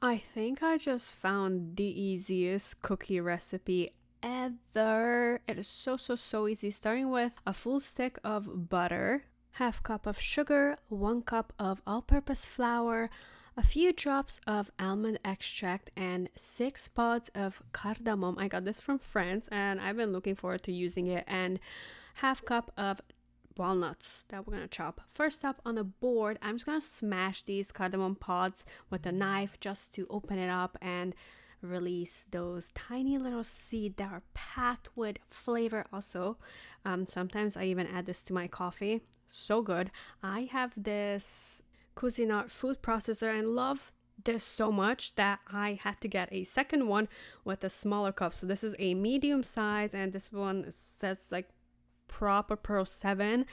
I think I just found the easiest cookie recipe ever. It is so easy. Starting with a full stick of butter, half cup of sugar, 1 cup of all-purpose flour, a few drops of almond extract, and 6 pods of cardamom. I got this from France and I've been looking forward to using it. And half cup of walnuts that we're gonna chop. First up on the board, I'm just gonna smash these cardamom pods with a knife just to open it up and release those tiny little seeds that are packed with flavor. Also, sometimes I even add this to my coffee. So good. I have this Cuisinart food processor and love this so much that I had to get a second one with a smaller cup. So this is a medium size, and this one says like proper Pro 7.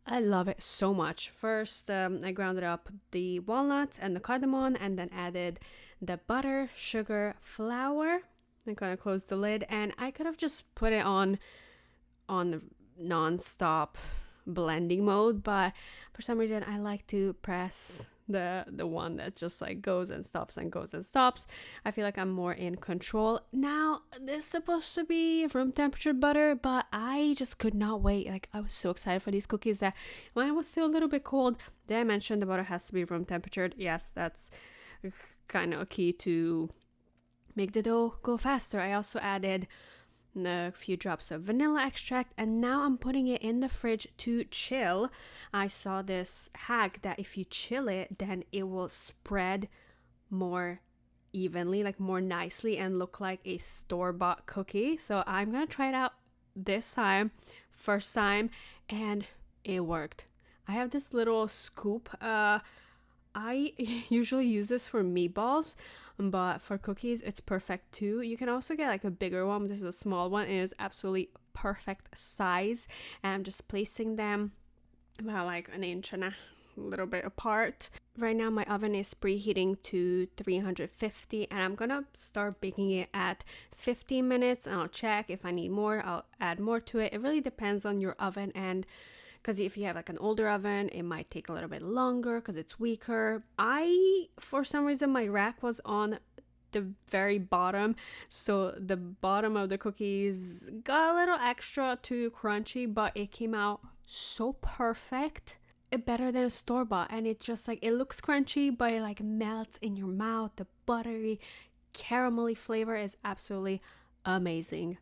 I love it so much. First, I grounded up the walnuts and the cardamom and then added the butter, sugar, flour. I'm gonna close the lid, and I could have just put it on the non-stop blending mode, but for some reason I like to press the one that just like goes and stops and goes and stops. I feel like I'm more in control. Now, this is supposed to be room temperature butter, but I just could not wait. Like, I was so excited for these cookies that mine was still a little bit cold. Did I mention the butter has to be room temperatured? Yes, that's kind of a key to make the dough go faster. I also added a few drops of vanilla extract, and now I'm putting it in the fridge to chill. I saw this hack that if you chill it, then it will spread more evenly, like more nicely, and look like a store-bought cookie. So I'm gonna try it out this time, first time, and it worked. I have this little scoop. I usually use this for meatballs, but for cookies, it's perfect too. You can also get like a bigger one. This is a small one. It is absolutely perfect size. And I'm just placing them about like an inch and a little bit apart. Right now, my oven is preheating to 350, and I'm gonna start baking it at 15 minutes. And I'll check if I need more. I'll add more to it. It really depends on your oven, and because if you have like an older oven, it might take a little bit longer because it's weaker. For some reason, my rack was on the very bottom, so the bottom of the cookies got a little extra too crunchy, but it came out so perfect. It better than a store-bought, and it just like, it looks crunchy, but it like melts in your mouth. The buttery, caramelly flavor is absolutely amazing.